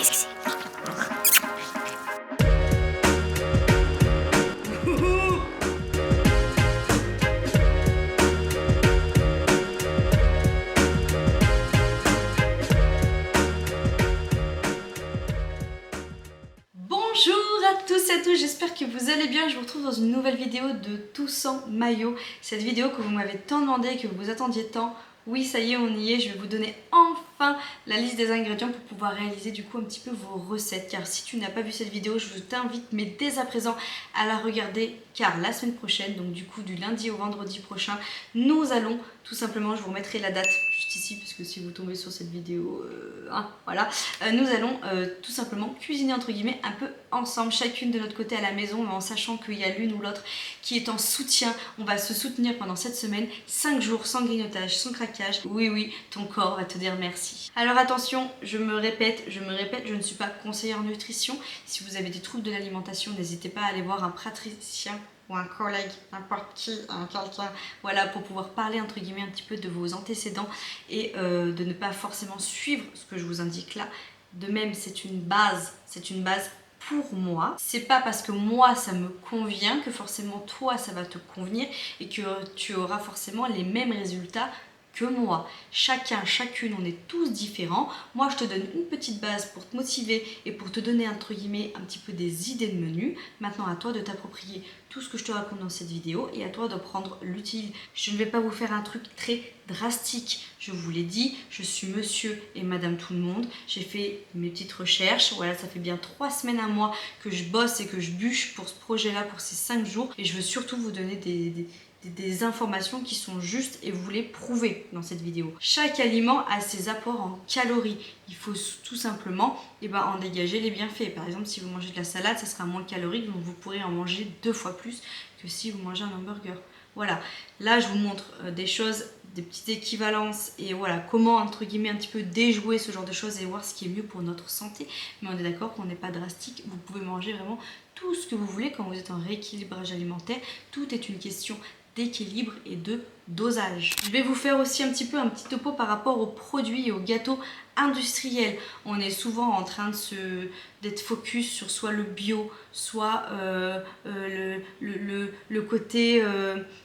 Qu'est-ce que c'est? Bonjour à tous et à toutes, j'espère que vous allez bien. Je vous retrouve dans une nouvelle vidéo de Tout sans maillot. Cette vidéo que vous m'avez tant demandé, que vous attendiez tant. Oui, ça y est, on y est. Je vais vous donner enfin la liste des ingrédients pour pouvoir réaliser du coup un petit peu vos recettes. Car si tu n'as pas vu cette vidéo, je t'invite, mais dès à présent, à la regarder. Car la semaine prochaine, donc du coup du lundi au vendredi prochain, nous allons tout simplement, je vous remettrai la date juste ici, parce que si vous tombez sur cette vidéo, voilà, nous allons tout simplement cuisiner entre guillemets un peu ensemble, chacune de notre côté à la maison, mais en sachant qu'il y a l'une ou l'autre qui est en soutien. On va se soutenir pendant cette semaine, 5 jours sans grignotage, sans craquage. Oui, ton corps va te dire merci. Alors attention, je me répète, je ne suis pas conseillère en nutrition. Si vous avez des troubles de l'alimentation, n'hésitez pas à aller voir un praticien ou un collègue, n'importe qui, quelqu'un, voilà, pour pouvoir parler entre guillemets un petit peu de vos antécédents et de ne pas forcément suivre ce que je vous indique là. De même, c'est une base pour moi. C'est pas parce que moi ça me convient que forcément toi ça va te convenir et que tu auras forcément les mêmes résultats que moi. Chacun, chacune, on est tous différents. Moi, je te donne une petite base pour te motiver et pour te donner, entre guillemets, un petit peu des idées de menu. Maintenant, à toi de t'approprier tout ce que je te raconte dans cette vidéo et à toi de prendre l'utile. Je ne vais pas vous faire un truc très drastique. Je vous l'ai dit, je suis monsieur et madame tout le monde. J'ai fait mes petites recherches. Voilà, ça fait bien 3 semaines à moi que je bosse et que je bûche pour ce projet-là, pour ces 5 jours. Et je veux surtout vous donner des informations qui sont justes et vous les prouver dans cette vidéo. Chaque aliment a ses apports en calories. Il faut tout simplement en dégager les bienfaits. Par exemple, si vous mangez de la salade, ça sera moins calorique, donc vous pourrez en manger 2 fois plus que si vous mangez un hamburger. Voilà, là je vous montre des choses, des petites équivalences et voilà comment entre guillemets un petit peu déjouer ce genre de choses et voir ce qui est mieux pour notre santé. Mais on est d'accord qu'on n'est pas drastique, vous pouvez manger vraiment tout ce que vous voulez quand vous êtes en rééquilibrage alimentaire. Tout est une question d'équilibre et de dosage. Je vais vous faire aussi un petit topo par rapport aux produits et aux gâteaux industriels. On est souvent en train d'être focus sur soit le bio, soit le côté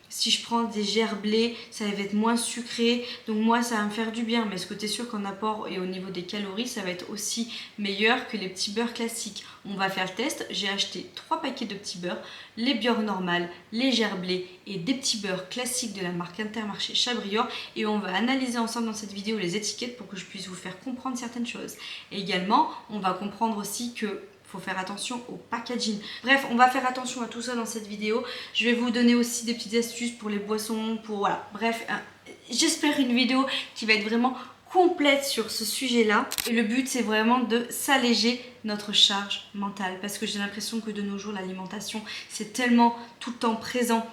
si je prends des gerblés, ça va être moins sucré, donc moi ça va me faire du bien, mais ce que tu es sûr qu'en apport et au niveau des calories, ça va être aussi meilleur que les petits beurres classiques. On va faire le test, j'ai acheté 3 paquets de petits beurres, les beurres normales, les gerblés et des petits beurres classiques de la marque Intermarché Chabrior, et on va analyser ensemble dans cette vidéo les étiquettes pour que je puisse vous faire comprendre certaines choses. Et également, on va comprendre aussi que faut faire attention au packaging. Bref, on va faire attention à tout ça dans cette vidéo. Je vais vous donner aussi des petites astuces pour les boissons, pour voilà. Bref, j'espère une vidéo qui va être vraiment complète sur ce sujet-là. Et le but, c'est vraiment de s'alléger notre charge mentale. Parce que j'ai l'impression que de nos jours, l'alimentation, c'est tellement tout le temps présent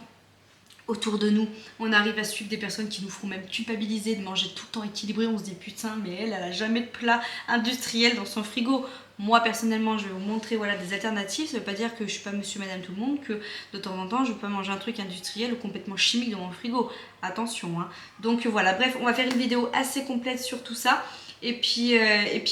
autour de nous. On arrive à suivre des personnes qui nous feront même culpabiliser de manger tout le temps équilibré. On se dit putain, mais elle a jamais de plat industriel dans son frigo. Moi personnellement, je vais vous montrer voilà, des alternatives. Ça veut pas dire que je suis pas monsieur madame tout le monde, que de temps en temps je veux pas manger un truc industriel ou complètement chimique dans mon frigo. Attention hein. Donc voilà, bref, on va faire une vidéo assez complète sur tout ça. Et puis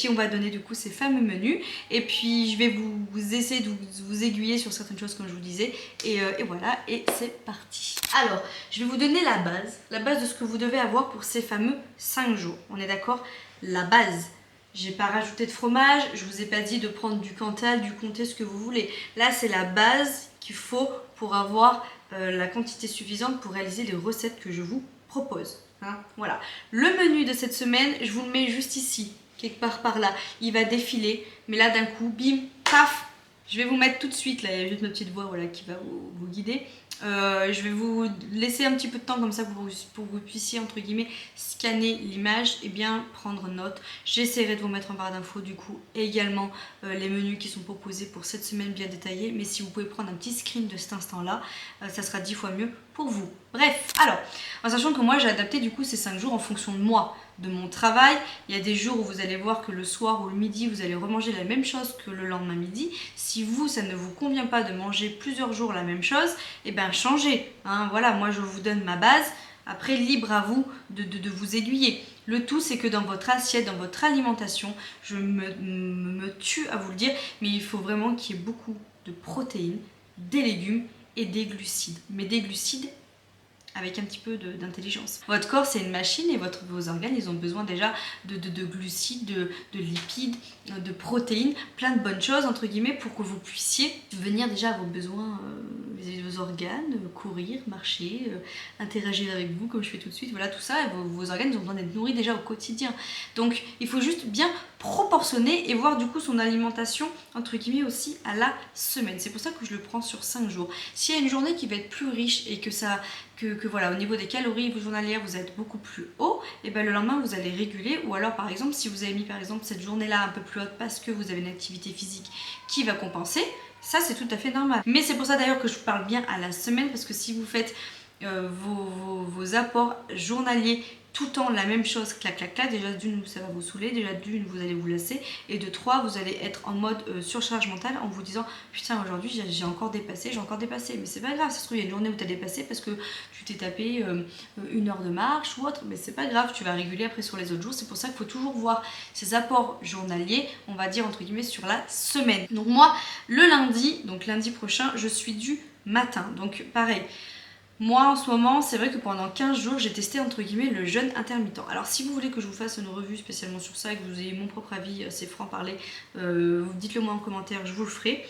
on va donner du coup ces fameux menus. Et puis je vais vous essayer de vous aiguiller sur certaines choses comme je vous disais. Et voilà, et c'est parti. Alors, je vais vous donner la base de ce que vous devez avoir pour ces fameux 5 jours. On est d'accord? La base. J'ai pas rajouté de fromage, je vous ai pas dit de prendre du Cantal, du Comté, ce que vous voulez. Là, c'est la base qu'il faut pour avoir la quantité suffisante pour réaliser les recettes que je vous propose. Hein, voilà. Le menu de cette semaine, je vous le mets juste ici, quelque part par là. Il va défiler, mais là d'un coup, bim, paf. Je vais vous mettre tout de suite, là il y a juste ma petite voix voilà, qui va vous guider. Je vais vous laisser un petit peu de temps comme ça pour que vous puissiez entre guillemets scanner l'image et bien prendre note. J'essaierai de vous mettre en barre d'infos du coup et également les menus qui sont proposés pour cette semaine bien détaillés. Mais si vous pouvez prendre un petit screen de cet instant là, ça sera 10 fois mieux pour vous. Bref, alors, en sachant que moi j'ai adapté du coup ces 5 jours en fonction de moi, de mon travail. Il y a des jours où vous allez voir que le soir ou le midi vous allez remanger la même chose que le lendemain midi. Si vous, ça ne vous convient pas de manger plusieurs jours la même chose, et bien changez. Hein, voilà, moi je vous donne ma base. Après, libre à vous de vous aiguiller. Le tout, c'est que dans votre assiette, dans votre alimentation, je me tue à vous le dire, mais il faut vraiment qu'il y ait beaucoup de protéines, des légumes et des glucides. Mais des glucides avec un petit peu d'intelligence. Votre corps, c'est une machine et vos organes, ils ont besoin déjà de glucides, de lipides, de protéines, plein de bonnes choses, entre guillemets, pour que vous puissiez venir déjà à vos besoins vis-à-vis de vos organes, courir, marcher, interagir avec vous, comme je fais tout de suite, voilà, tout ça, et vos organes, ils ont besoin d'être nourris déjà au quotidien. Donc, il faut juste bien proportionner et voir du coup son alimentation, entre guillemets, aussi à la semaine. C'est pour ça que je le prends sur 5 jours. S'il y a une journée qui va être plus riche et que ça... Que voilà, au niveau des calories vous journalières vous êtes beaucoup plus haut, et bien le lendemain vous allez réguler, ou alors par exemple si vous avez mis par exemple cette journée là un peu plus haute parce que vous avez une activité physique qui va compenser, ça c'est tout à fait normal. Mais c'est pour ça d'ailleurs que je vous parle bien à la semaine, parce que si vous faites vos apports journaliers tout le temps la même chose, clac clac clac, déjà d'une ça va vous saouler, déjà d'une vous allez vous lasser, et de 3 vous allez être en mode surcharge mentale en vous disant putain aujourd'hui j'ai encore dépassé, mais c'est pas grave, ça se trouve il y a une journée où tu as dépassé parce que tu t'es tapé 1 heure de marche ou autre, mais c'est pas grave, tu vas réguler après sur les autres jours. C'est pour ça qu'il faut toujours voir ses apports journaliers, on va dire entre guillemets sur la semaine. Donc moi le lundi, donc lundi prochain, je suis du matin, donc pareil. Moi en ce moment, c'est vrai que pendant 15 jours, j'ai testé entre guillemets le jeûne intermittent. Alors si vous voulez que je vous fasse une revue spécialement sur ça et que vous ayez mon propre avis, c'est franc-parler, dites-le moi en commentaire, je vous le ferai.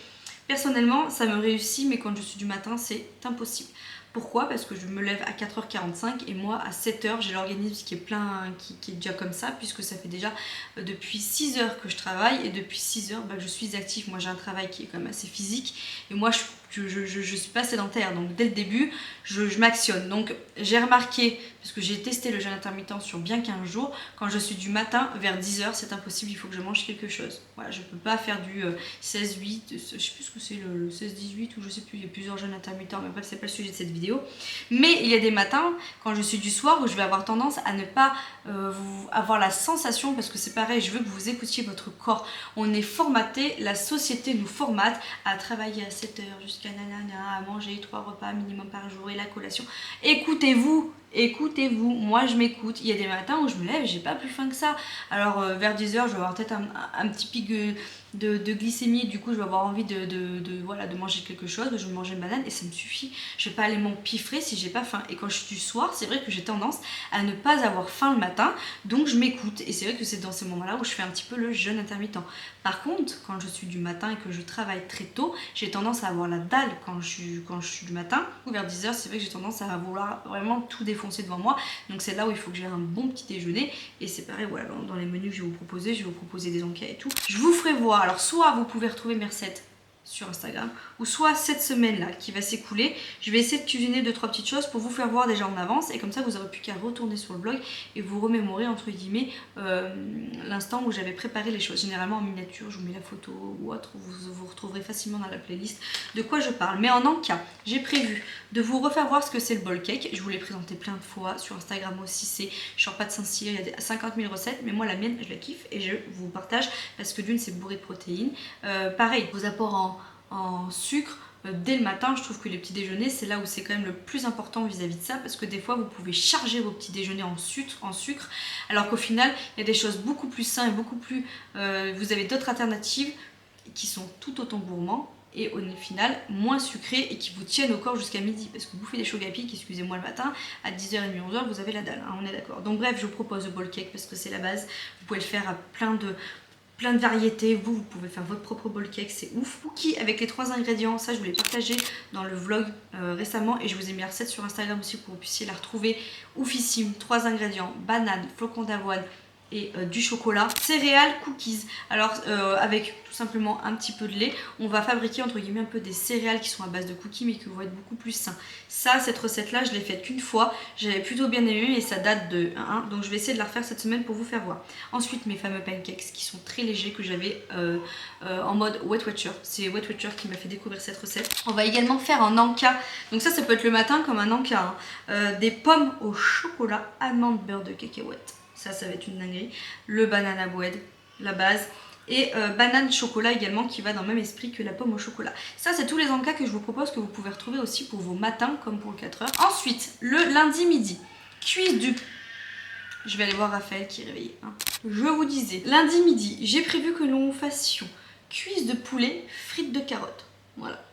Personnellement, ça me réussit, mais quand je suis du matin, c'est impossible. Pourquoi? Parce que je me lève à 4h45 et moi à 7h, j'ai l'organisme qui est plein, qui est déjà comme ça, puisque ça fait déjà depuis 6h que je travaille, et depuis 6h je suis active. Moi j'ai un travail qui est quand même assez physique et moi je suis pas sédentaire, donc dès le début je m'actionne. Donc j'ai remarqué, parce que j'ai testé le jeûne intermittent sur bien 15 jours, quand je suis du matin vers 10h c'est impossible, il faut que je mange quelque chose. Voilà, je peux pas faire du 16-8, je sais plus ce que c'est le 16-18 ou je sais plus, il y a plusieurs jeûnes intermittents, mais bref c'est pas le sujet de cette vidéo. Mais il y a des matins quand je suis du soir où je vais avoir tendance à ne pas avoir la sensation, parce que c'est pareil, je veux que vous écoutiez votre corps. On est formaté, la société nous formate à travailler à 7h jusqu'à nanana, à manger 3 repas minimum par jour et la collation. Écoutez-vous, moi je m'écoute. Il y a des matins où je me lève et j'ai pas plus faim que ça. Alors vers 10h je vais avoir peut-être un petit pic de glycémie, du coup je vais avoir envie de manger quelque chose, je vais manger une banane et ça me suffit. Je vais pas aller m'empiffrer si j'ai pas faim. Et quand je suis du soir, c'est vrai que j'ai tendance à ne pas avoir faim le matin, donc je m'écoute, et c'est vrai que c'est dans ces moments-là où je fais un petit peu le jeûne intermittent. Par contre, quand je suis du matin et que je travaille très tôt, j'ai tendance à avoir la dalle quand je suis du matin, ou vers 10h, c'est vrai que j'ai tendance à vouloir vraiment tout défoncer devant moi. Donc c'est là où il faut que j'ai un bon petit déjeuner, et c'est pareil, voilà, dans les menus que je vais vous proposer des encas et tout. Je vous ferai voir. Alors soit vous pouvez retrouver mes recettes sur Instagram, ou soit cette semaine là qui va s'écouler, je vais essayer de cuisiner 2-3 petites choses pour vous faire voir déjà en avance, et comme ça vous n'aurez plus qu'à retourner sur le blog et vous remémorer entre guillemets l'instant où j'avais préparé les choses. Généralement en miniature, je vous mets la photo ou autre, vous retrouverez facilement dans la playlist de quoi je parle. Mais en encas, j'ai prévu de vous refaire voir ce que c'est le bowl cake. Je vous l'ai présenté plein de fois sur Instagram aussi, c'est genre pas de Saint-Cyr, il y a 50 000 recettes, mais moi la mienne je la kiffe et je vous partage parce que d'une c'est bourré de protéines. Pareil, vos apports en sucre dès le matin, je trouve que les petits déjeuners c'est là où c'est quand même le plus important vis-à-vis de ça, parce que des fois vous pouvez charger vos petits déjeuners en sucre, alors qu'au final il y a des choses beaucoup plus saines et beaucoup plus vous avez d'autres alternatives qui sont tout autant gourmands et au final moins sucrés et qui vous tiennent au corps jusqu'à midi, parce que vous bouffez des chocs à pic, excusez-moi, le matin à 10h30, 11h vous avez la dalle, hein, on est d'accord. Donc bref, je vous propose le bowl cake parce que c'est la base, vous pouvez le faire à plein de variétés, vous pouvez faire votre propre bowl cake, c'est ouf. Cookies avec les 3 ingrédients, ça je vous l'ai partagé dans le vlog récemment, et je vous ai mis la recette sur Instagram aussi pour que vous puissiez la retrouver. Oufissime, 3 ingrédients, banane, flocons d'avoine et du chocolat. Céréales cookies, alors avec tout simplement un petit peu de lait, on va fabriquer entre guillemets un peu des céréales qui sont à base de cookies mais qui vont être beaucoup plus sains. Ça, cette recette là je l'ai faite qu'une fois, j'avais plutôt bien aimé et ça date de 1, donc je vais essayer de la refaire cette semaine pour vous faire voir. Ensuite mes fameux pancakes qui sont très légers, que j'avais en mode Weight Watcher, c'est Weight Watcher qui m'a fait découvrir cette recette. On va également faire un encas, donc ça peut être le matin comme un encas, hein. Des pommes au chocolat, amandes, beurre de cacahuète. Ça va être une dinguerie. Le banana bread, la base. Et banane chocolat également, qui va dans le même esprit que la pomme au chocolat. Ça, c'est tous les encas que je vous propose, que vous pouvez retrouver aussi pour vos matins comme pour le 4h. Ensuite, le lundi midi. cuisse du... Je vais aller voir Raphaël qui est réveillé. Hein. Je vous disais, lundi midi, j'ai prévu que nous fassions cuisse de poulet, frites de carottes. Voilà.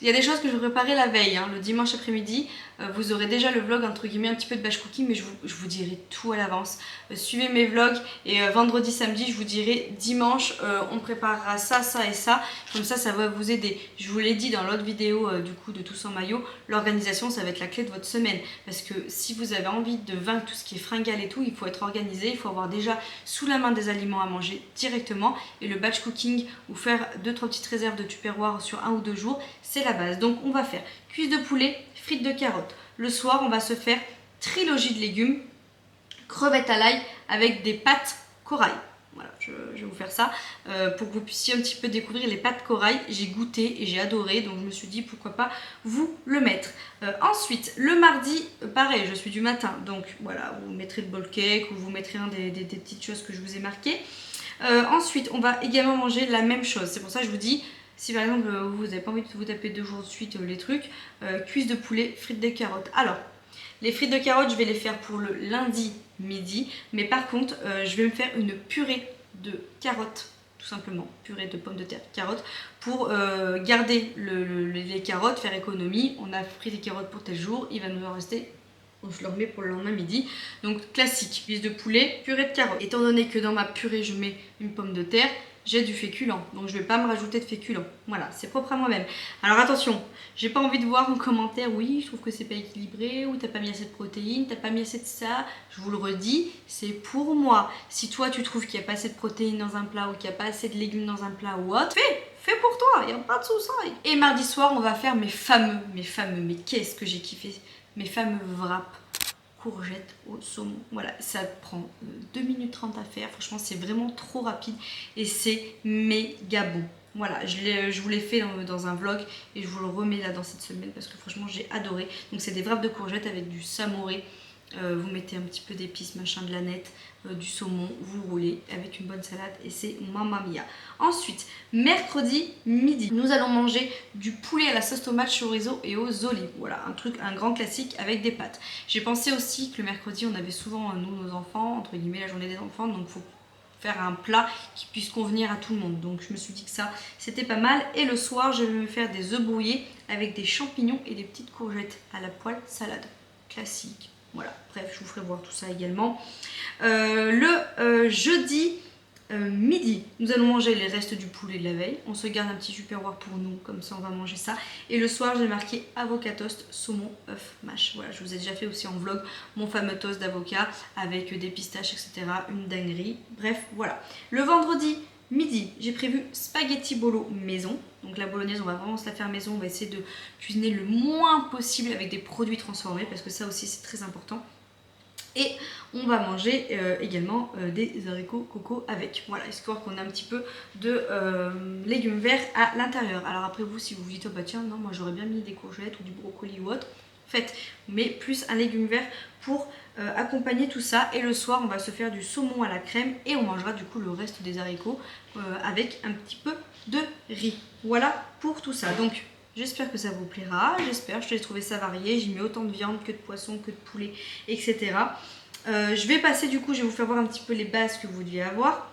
Il y a des choses que je préparais la veille, hein. Le dimanche après-midi, vous aurez déjà le vlog entre guillemets un petit peu de batch cooking, mais je vous dirai tout à l'avance. Suivez mes vlogs et vendredi, samedi, je vous dirai dimanche, on préparera ça, ça et ça. Comme ça va vous aider. Je vous l'ai dit dans l'autre vidéo du coup de Tous en maillot, l'organisation ça va être la clé de votre semaine. Parce que si vous avez envie de vaincre tout ce qui est fringale et tout, il faut être organisé, il faut avoir déjà sous la main des aliments à manger directement. Et le batch cooking ou faire 2-3 petites réserves de tupperware sur 1 ou 2 jours, c'est la base. Donc on va faire cuisse de poulet, frites de carottes. Le soir, on va se faire trilogie de légumes, crevettes à l'ail avec des pâtes corail. Voilà, je vais vous faire ça pour que vous puissiez un petit peu découvrir les pâtes corail. J'ai goûté et j'ai adoré, donc je me suis dit pourquoi pas vous le mettre. Ensuite, le mardi, pareil, je suis du matin, donc voilà, vous mettrez le bol cake ou vous mettrez des petites choses que je vous ai marquées. Ensuite, on va également manger la même chose. C'est pour ça que je vous dis, si par exemple vous n'avez pas envie de vous taper 2 jours de suite les trucs, cuisse de poulet, frites de carottes. Alors, les frites de carottes, je vais les faire pour le lundi midi, mais par contre, je vais me faire une purée de carottes, tout simplement, purée de pommes de terre, carottes, pour garder les carottes, faire économie. On a pris des carottes pour tel jour, il va nous en rester. Je le remets pour le lendemain midi. Donc classique, cuisse de poulet, purée de carottes. Étant donné que dans ma purée, je mets une pomme de terre, j'ai du féculent. Donc je ne vais pas me rajouter de féculent. Voilà, c'est propre à moi-même. Alors attention, j'ai pas envie de voir en commentaire, oui, je trouve que c'est pas équilibré, ou t'as pas mis assez de protéines, t'as pas mis assez de ça. Je vous le redis, c'est pour moi. Si toi tu trouves qu'il n'y a pas assez de protéines dans un plat, ou qu'il n'y a pas assez de légumes dans un plat ou autre, fais pour toi, il n'y a pas de souci. Et mardi soir, on va faire mes fameux, mais qu'est-ce que j'ai kiffé, mes fameux wraps courgettes au saumon. Voilà, ça prend 2 minutes 30 à faire. Franchement, c'est vraiment trop rapide et c'est méga bon. Voilà, je vous l'ai fait dans un vlog et je vous le remets là dans cette semaine parce que franchement, j'ai adoré. Donc, c'est des wraps de courgettes avec du samouré. Vous mettez un petit peu d'épices, machin, de l'aneth, du saumon, vous roulez avec une bonne salade et c'est mamma mia. Ensuite, mercredi midi, nous allons manger du poulet à la sauce tomate, chorizo et aux olives. Voilà, un grand classique avec des pâtes. J'ai pensé aussi que le mercredi, on avait souvent, nous, nos enfants, entre guillemets, la journée des enfants, donc il faut faire un plat qui puisse convenir à tout le monde. Donc je me suis dit que ça, c'était pas mal. Et le soir, je vais me faire des œufs brouillés avec des champignons et des petites courgettes à la poêle salade. Classique. Voilà, bref, je vous ferai voir tout ça également. Jeudi midi, nous allons manger les restes du poulet de la veille. On se garde un petit tupperware pour nous, comme ça on va manger ça. Et le soir, j'ai marqué avocat toast, saumon, œuf, mâche. Voilà, je vous ai déjà fait aussi en vlog mon fameux toast d'avocat avec des pistaches, etc. Une dinguerie. Bref, voilà. Le vendredi midi, j'ai prévu spaghetti bolo maison. Donc la bolognaise, on va vraiment se la faire maison. On va essayer de cuisiner le moins possible avec des produits transformés parce que ça aussi c'est très important. Et on va manger également des haricots coco avec. Voilà, histoire qu'on ait un petit peu de légumes verts à l'intérieur. Alors après vous, si vous vous dites, oh bah tiens, non, moi j'aurais bien mis des courgettes ou du brocoli ou autre, faites. Mais plus un légume vert pour accompagner tout ça. Et le soir, on va se faire du saumon à la crème et on mangera du coup le reste des haricots avec un petit peu de riz. Voilà pour tout ça. Donc j'espère que ça vous plaira, j'espère, je t'ai trouvé ça varié, j'ai mis autant de viande que de poisson, que de poulet, etc. Je vais passer du coup, je vais vous faire voir un petit peu les bases que vous deviez avoir.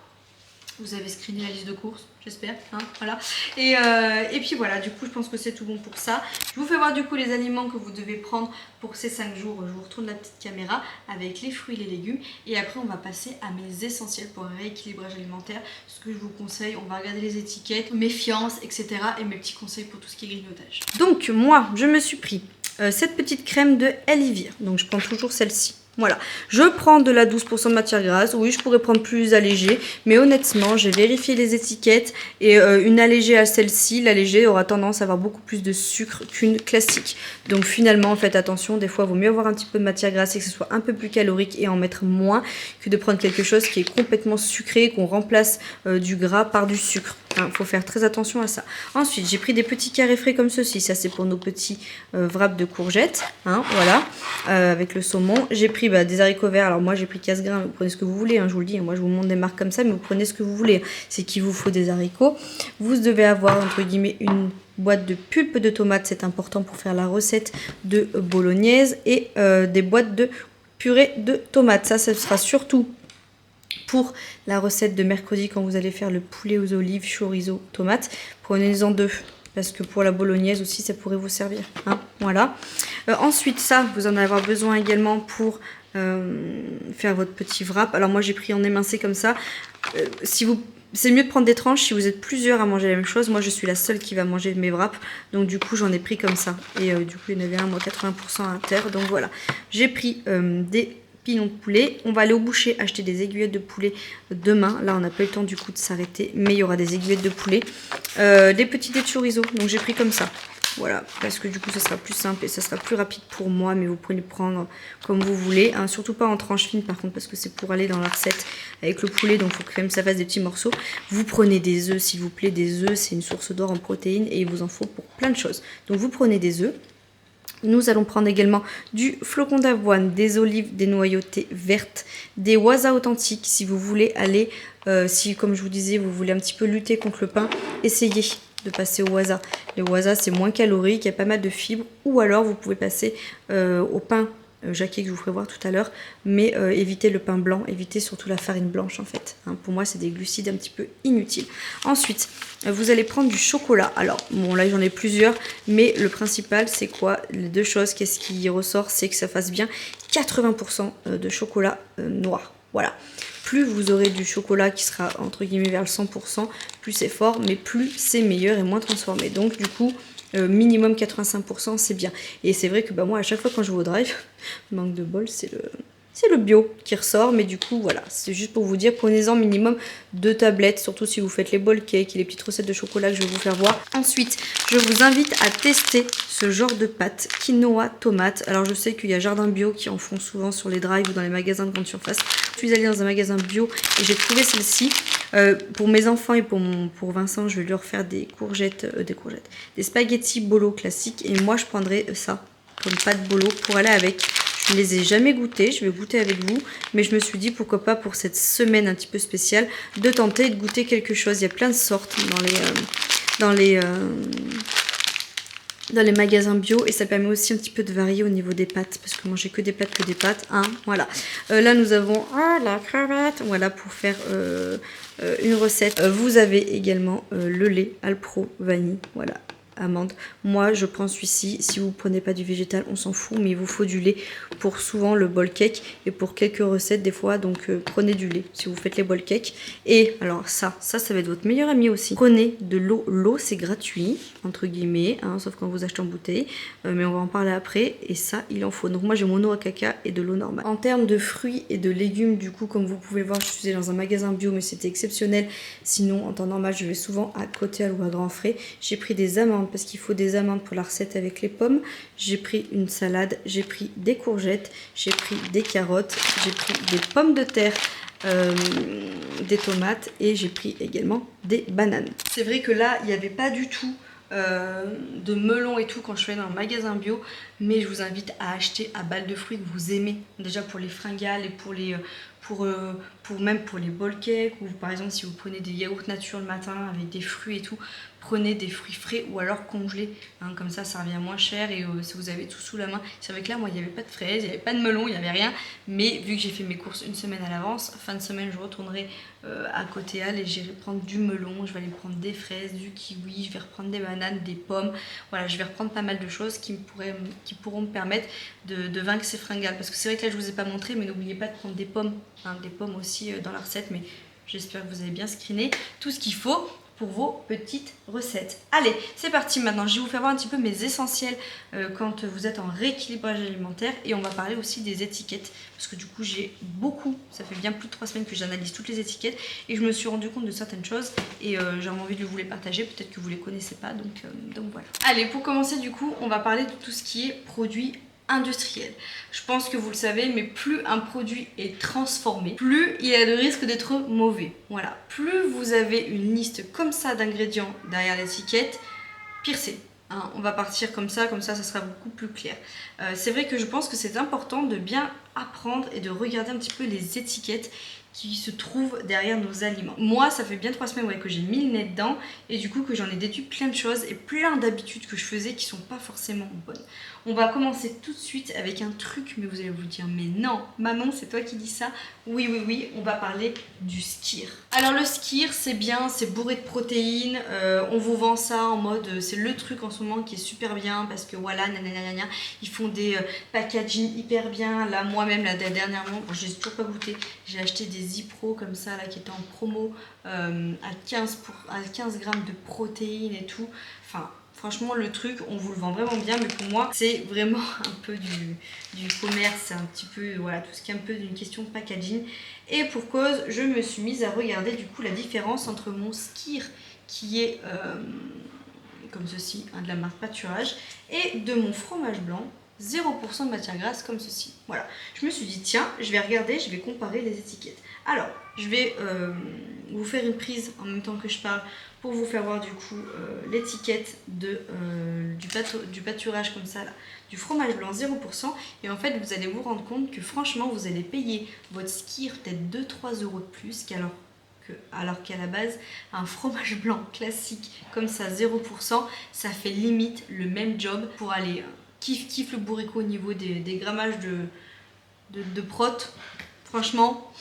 Vous avez screené la liste de courses, j'espère, hein, voilà. Et puis voilà, du coup je pense que c'est tout bon pour ça. Je vous fais voir du coup les aliments que vous devez prendre pour ces 5 jours. Je vous retourne la petite caméra avec les fruits et les légumes. Et après on va passer à mes essentiels pour un rééquilibrage alimentaire. Ce que je vous conseille, on va regarder les étiquettes, méfiance, etc. Et mes petits conseils pour tout ce qui est grignotage. Donc moi, je me suis pris cette petite crème de Elivir. Donc je prends toujours celle-ci. Voilà, je prends de la 12% de matière grasse. Oui, je pourrais prendre plus allégée, mais honnêtement, j'ai vérifié les étiquettes et une allégée à celle-ci, l'allégée aura tendance à avoir beaucoup plus de sucre qu'une classique. Donc finalement, faites attention, des fois, il vaut mieux avoir un petit peu de matière grasse et que ce soit un peu plus calorique et en mettre moins que de prendre quelque chose qui est complètement sucré, qu'on remplace du gras par du sucre. Il faut faire très attention à ça. Ensuite, j'ai pris des petits carrés frais comme ceci. Ça, c'est pour nos petits wraps de courgettes. Hein, voilà, avec le saumon. J'ai pris des haricots verts. Alors moi, j'ai pris casse-grain. Vous prenez ce que vous voulez. Hein, je vous le dis. Moi, je vous montre des marques comme ça, mais vous prenez ce que vous voulez. C'est qu'il vous faut des haricots. Vous devez avoir, entre guillemets, une boîte de pulpe de tomates. C'est important pour faire la recette de bolognaise. Et des boîtes de purée de tomates. Ça sera surtout pour la recette de mercredi quand vous allez faire le poulet aux olives, chorizo, tomates. Prenez-en 2 parce que pour la bolognaise aussi ça pourrait vous servir. Hein, voilà. Ensuite ça, vous en avez besoin également pour faire votre petit wrap. Alors moi j'ai pris en émincé comme ça. C'est mieux de prendre des tranches si vous êtes plusieurs à manger la même chose. Moi je suis la seule qui va manger mes wraps. Donc du coup j'en ai pris comme ça. Et du coup il y en avait un, moi 80% à terre. Donc voilà. J'ai pris des pilons de poulet. On va aller au boucher acheter des aiguillettes de poulet demain. Là on n'a pas eu le temps du coup de s'arrêter. Mais il y aura des aiguillettes de poulet. Des petits dés de chorizo. Donc j'ai pris comme ça. Voilà, parce que du coup ça sera plus simple et ça sera plus rapide pour moi, mais vous pouvez le prendre comme vous voulez, hein. Surtout pas en tranches fines par contre, parce que c'est pour aller dans la recette avec le poulet, donc il faut quand même que ça fasse des petits morceaux. Vous prenez des œufs s'il vous plaît, des œufs c'est une source d'or en protéines et il vous en faut pour plein de choses. Donc vous prenez des œufs. Nous allons prendre également du flocon d'avoine, des olives, des noyautées vertes, des waza authentiques si vous voulez aller, si comme je vous disais vous voulez un petit peu lutter contre le pain, essayez de passer au waza. Le waza c'est moins calorique, il y a pas mal de fibres, ou alors vous pouvez passer au pain Jacquet que je vous ferai voir tout à l'heure, mais évitez le pain blanc, évitez surtout la farine blanche en fait. Hein, pour moi c'est des glucides un petit peu inutiles. Ensuite, vous allez prendre du chocolat. Alors bon là j'en ai plusieurs, mais le principal c'est quoi? Les deux choses, qu'est-ce qui ressort? C'est que ça fasse bien 80% de chocolat noir. Voilà. Plus vous aurez du chocolat qui sera entre guillemets vers le 100%, plus c'est fort, mais plus c'est meilleur et moins transformé. Donc du coup, minimum 85% c'est bien. Et c'est vrai que bah, moi à chaque fois quand je vais au drive, manque de bol, c'est le bio qui ressort, mais du coup voilà, c'est juste pour vous dire, prenez-en minimum 2 tablettes, surtout si vous faites les bol cakes et les petites recettes de chocolat que je vais vous faire voir. Ensuite, je vous invite à tester ce genre de pâte quinoa tomate. Alors je sais qu'il y a Jardin Bio qui en font souvent sur les drives ou dans les magasins de grande surface. Je suis allée dans un magasin bio et j'ai trouvé celle-ci. Pour mes enfants et pour Vincent, je vais lui refaire des spaghettis bolo classiques, et moi je prendrai ça comme pâte bolo pour aller avec. Je ne les ai jamais goûtés, je vais goûter avec vous, mais je me suis dit pourquoi pas pour cette semaine un petit peu spéciale de tenter de goûter quelque chose. Il y a plein de sortes dans les magasins bio, et ça permet aussi un petit peu de varier au niveau des pâtes, parce que manger que des pâtes, hein, voilà. Là nous avons la crevette, voilà, pour faire une recette. Vous avez également le lait Alpro vanille, voilà, amande. Moi je prends celui-ci. Si vous prenez pas du végétal on s'en fout, mais il vous faut du lait pour souvent le bowl cake et pour quelques recettes des fois, donc prenez du lait si vous faites les bowl cakes. Et alors ça va être votre meilleur ami aussi. Prenez de l'eau. L'eau c'est gratuit entre guillemets, hein, sauf quand vous achetez en bouteille, mais on va en parler après. Et ça il en faut. Donc moi j'ai mon eau à caca et de l'eau normale. En termes de fruits et de légumes, du coup comme vous pouvez le voir, je suis allée dans un magasin bio, mais c'était exceptionnel. Sinon en temps normal je vais souvent à Côté ou à Grand Frais. J'ai pris des amandes parce qu'il faut des amandes pour la recette avec les pommes. J'ai pris une salade, j'ai pris des courgettes, j'ai pris des carottes, j'ai pris des pommes de terre, des tomates, et j'ai pris également des bananes. C'est vrai que là il n'y avait pas du tout de melon et tout quand je suis allée dans un magasin bio, mais je vous invite à acheter à balle de fruits que vous aimez, déjà pour les fringales et pour les même pour les bowl cakes, ou par exemple si vous prenez des yaourts nature le matin avec des fruits et tout, prenez des fruits frais ou alors congelés, hein, comme ça ça revient moins cher, et si vous avez tout sous la main. C'est vrai que là moi il n'y avait pas de fraises, il n'y avait pas de melon, il n'y avait rien, mais vu que j'ai fait mes courses une semaine à l'avance, fin de semaine je retournerai à Côté et j'irai prendre du melon, je vais aller prendre des fraises, du kiwi, je vais reprendre des bananes, des pommes, voilà, je vais reprendre pas mal de choses qui pourront me permettre de vaincre ces fringales. Parce que c'est vrai que là je vous ai pas montré, mais n'oubliez pas de prendre des pommes, hein, des pommes aussi dans la recette, mais j'espère que vous avez bien screené tout ce qu'il faut pour vos petites recettes. Allez, c'est parti maintenant, je vais vous faire voir un petit peu mes essentiels quand vous êtes en rééquilibrage alimentaire, et on va parler aussi des étiquettes, parce que du coup j'ai beaucoup, ça fait bien plus de 3 semaines que j'analyse toutes les étiquettes, et je me suis rendu compte de certaines choses, et j'ai envie de vous les partager, peut-être que vous les connaissez pas, donc voilà. Allez, pour commencer du coup, on va parler de tout ce qui est produit industriel. Je pense que vous le savez, mais plus un produit est transformé, plus il a de risque d'être mauvais. Voilà, plus vous avez une liste comme ça d'ingrédients derrière l'étiquette, pire c'est. Hein, on va partir comme ça ça sera beaucoup plus clair. C'est vrai que je pense que c'est important de bien apprendre et de regarder un petit peu les étiquettes qui se trouvent derrière nos aliments. Moi, ça fait bien 3 semaines que j'ai mis le nez dedans et du coup que j'en ai déduit plein de choses et plein d'habitudes que je faisais qui sont pas forcément bonnes. On va commencer tout de suite avec un truc, mais vous allez vous dire, mais non, Manon, c'est toi qui dis ça? Oui, on va parler du skyr. Alors le skyr, c'est bien, c'est bourré de protéines, on vous vend ça en mode, c'est le truc en ce moment qui est super bien parce que voilà, nanana, ils font des packaging hyper bien. Là, moi-même, dernièrement, je n'ai toujours pas goûté, j'ai acheté des Zipro comme ça, là, qui étaient en promo à 15 grammes de protéines et tout. Enfin, franchement, le truc, on vous le vend vraiment bien, mais pour moi, c'est vraiment un peu du commerce, c'est un petit peu, voilà, tout ce qui est un peu d'une question de packaging. Et pour cause, je me suis mise à regarder du coup la différence entre mon skyr, qui est comme ceci, de la marque Pâturage, et de mon fromage blanc, 0% de matière grasse comme ceci. Voilà, je me suis dit, tiens, je vais regarder, je vais comparer les étiquettes. Alors, je vais vous faire une prise en même temps que je parle pour vous faire voir du coup l'étiquette du pâturage comme ça, là, du fromage blanc 0%. Et en fait, vous allez vous rendre compte que franchement, vous allez payer votre skyr peut-être 2-3 euros de plus alors qu'à la base, un fromage blanc classique comme ça, 0%, ça fait limite le même job pour aller kiff le bourricot au niveau des grammages de prot. Franchement,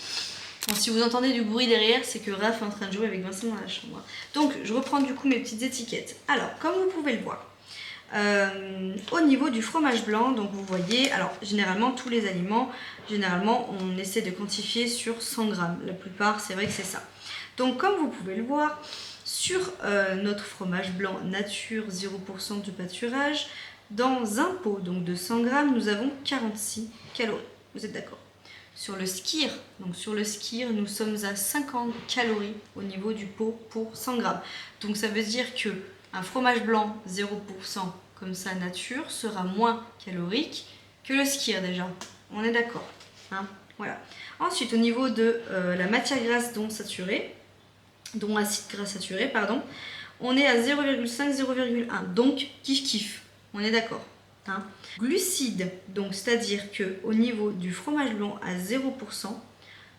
bon, si vous entendez du bruit derrière, c'est que Raph est en train de jouer avec Vincent dans la chambre. Donc, je reprends du coup mes petites étiquettes. Alors, comme vous pouvez le voir, au niveau du fromage blanc, donc vous voyez, alors généralement tous les aliments, généralement on essaie de quantifier sur 100 grammes. La plupart, c'est vrai que c'est ça. Donc, comme vous pouvez le voir, sur notre fromage blanc nature 0% de pâturage, dans un pot donc de 100 grammes, nous avons 46 calories. Vous êtes d'accord? Sur le skyr, nous sommes à 50 calories au niveau du pot pour 100 grammes. Donc ça veut dire que un fromage blanc 0% comme ça nature sera moins calorique que le skyr déjà. On est d'accord, hein? Voilà. Ensuite, au niveau de la matière grasse dont acide gras saturé, pardon, on est à 0,5, 0,1. Donc kiff. On est d'accord, hein? Glucides, donc c'est-à-dire que au niveau du fromage blanc à 0%,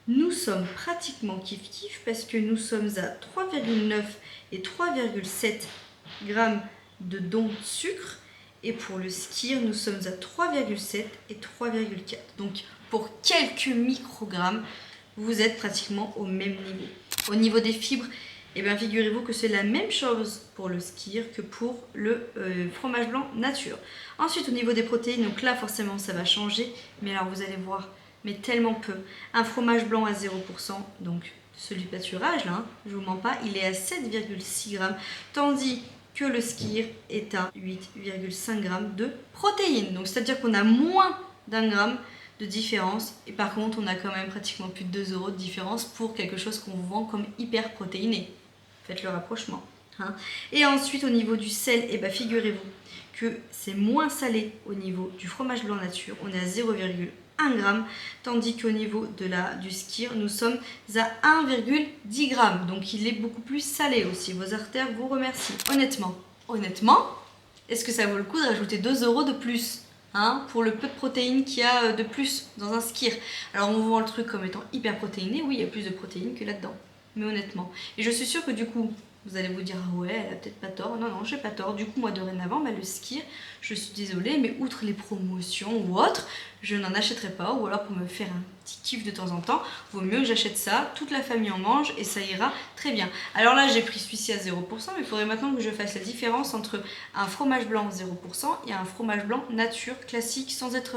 nous sommes pratiquement kiff parce que nous sommes à 3,9 et 3,7 grammes de dons de sucre. Et pour le skyr, nous sommes à 3,7 et 3,4. Donc pour quelques microgrammes, vous êtes pratiquement au même niveau. Au niveau des fibres, eh bien, figurez-vous que c'est la même chose pour le skyr que pour le fromage blanc nature. Ensuite, au niveau des protéines, donc là forcément ça va changer, mais alors vous allez voir, mais tellement peu. Un fromage blanc à 0%, donc celui pâturage là, je vous mens pas, il est à 7,6 grammes, tandis que le skyr est à 8,5 grammes de protéines. Donc c'est-à-dire qu'on a moins d'1 gramme de différence, et par contre on a quand même pratiquement plus de 2 euros de différence pour quelque chose qu'on vend comme hyper protéiné. Faites le rapprochement, hein. Et ensuite au niveau du sel, eh ben, figurez-vous que c'est moins salé au niveau du fromage blanc nature, on est à 0,1 g, tandis qu'au niveau du skyr, nous sommes à 1,10 g, donc il est beaucoup plus salé aussi. Vos artères vous remercient. Honnêtement, est-ce que ça vaut le coup de rajouter 2 euros de plus, hein, pour le peu de protéines qu'il y a de plus dans un skyr? Alors on vend le truc comme étant hyper protéiné, oui, il y a plus de protéines que là-dedans, mais honnêtement. Et je suis sûre que du coup, vous allez vous dire, ah ouais, elle a peut-être pas tort. Non, j'ai pas tort. Du coup, moi, dorénavant, le skyr, je suis désolée, mais outre les promotions ou autres, je n'en achèterai pas. Ou alors, pour me faire un petit kiff de temps en temps, vaut mieux que j'achète ça. Toute la famille en mange et ça ira très bien. Alors là, j'ai pris celui-ci à 0%, mais il faudrait maintenant que je fasse la différence entre un fromage blanc 0% et un fromage blanc nature classique sans être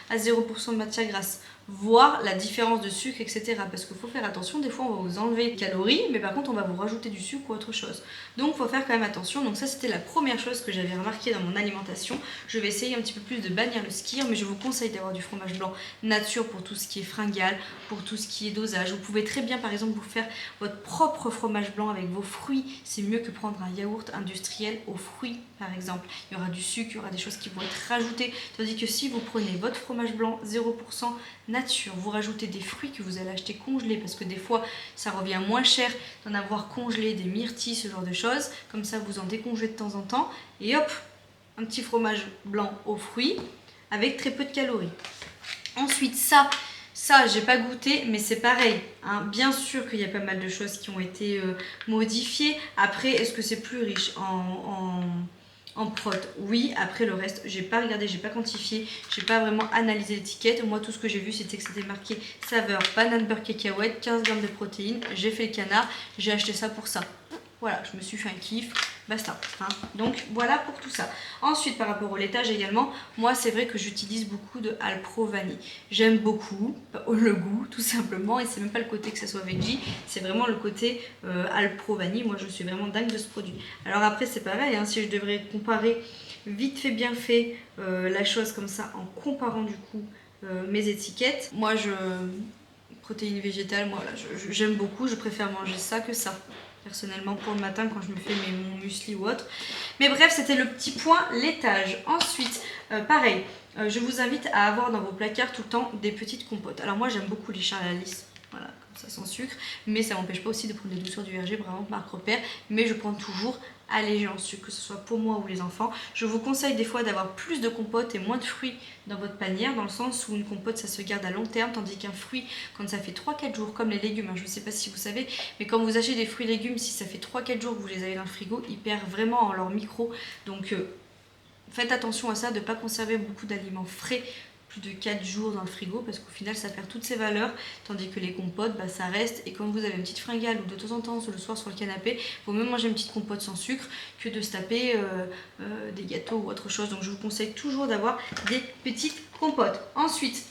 à 0% de matière grasse. Voir la différence de sucre, etc. Parce qu'il faut faire attention, des fois on va vous enlever des calories, mais par contre on va vous rajouter du sucre ou autre chose. Donc il faut faire quand même attention. Donc ça c'était la première chose que j'avais remarqué dans mon alimentation. Je vais essayer un petit peu plus de bannir le skyr, mais je vous conseille d'avoir du fromage blanc nature pour tout ce qui est fringale, pour tout ce qui est dosage. Vous pouvez très bien par exemple vous faire votre propre fromage blanc avec vos fruits. C'est mieux que prendre un yaourt industriel aux fruits par exemple. Il y aura du sucre, il y aura des choses qui vont être rajoutées. Tandis que si vous prenez votre fromage blanc 0% nature, vous rajoutez des fruits que vous allez acheter congelés, parce que des fois ça revient moins cher d'en avoir congelé, des myrtilles, ce genre de choses. Comme ça vous en décongelez de temps en temps et hop, un petit fromage blanc aux fruits avec très peu de calories. Ensuite, ça j'ai pas goûté, mais c'est pareil, hein. Bien sûr qu'il y a pas mal de choses qui ont été modifiées. Après, est-ce que c'est plus riche en prot? Oui. Après le reste, j'ai pas regardé, j'ai pas quantifié, j'ai pas vraiment analysé l'étiquette. Moi, tout ce que j'ai vu, c'était que c'était marqué saveur banane beurre cacahuète, 15 grammes de protéines. J'ai fait le canard, j'ai acheté ça pour ça. Voilà, je me suis fait un kiff, basta. Hein. Donc voilà pour tout ça. Ensuite, par rapport au laitage également, moi c'est vrai que j'utilise beaucoup de Alpro Vanille. J'aime beaucoup le goût tout simplement, et c'est même pas le côté que ça soit veggie, c'est vraiment le côté Alpro Vanille. Moi je suis vraiment dingue de ce produit. Alors après c'est pareil, hein, si je devrais comparer vite fait bien fait la chose comme ça en comparant du coup mes étiquettes, moi protéines végétales, moi voilà, j'aime beaucoup, je préfère manger ça que ça. Personnellement pour le matin quand je me fais mon muesli ou autre. Mais bref, c'était le petit point laitage. Ensuite, pareil, je vous invite à avoir dans vos placards tout le temps des petites compotes. Alors moi j'aime beaucoup les Charlalis, voilà, comme ça sans sucre, mais ça m'empêche pas aussi de prendre des douceurs du verger, vraiment marque repère, mais je prends toujours allégé en sucre, que ce soit pour moi ou les enfants. Je vous conseille des fois d'avoir plus de compotes et moins de fruits dans votre panière, dans le sens où une compote ça se garde à long terme, tandis qu'un fruit, quand ça fait 3-4 jours, comme les légumes, hein, je ne sais pas si vous savez, mais quand vous achetez des fruits et légumes, si ça fait 3-4 jours que vous les avez dans le frigo, ils perdent vraiment en leur micro, donc faites attention à ça, de ne pas conserver beaucoup d'aliments frais plus de 4 jours dans le frigo, parce qu'au final ça perd toutes ses valeurs, tandis que les compotes bah, ça reste, et quand vous avez une petite fringale ou de temps en temps le soir sur le canapé, il vaut mieux manger une petite compote sans sucre que de se taper des gâteaux ou autre chose. Donc je vous conseille toujours d'avoir des petites compotes. Ensuite,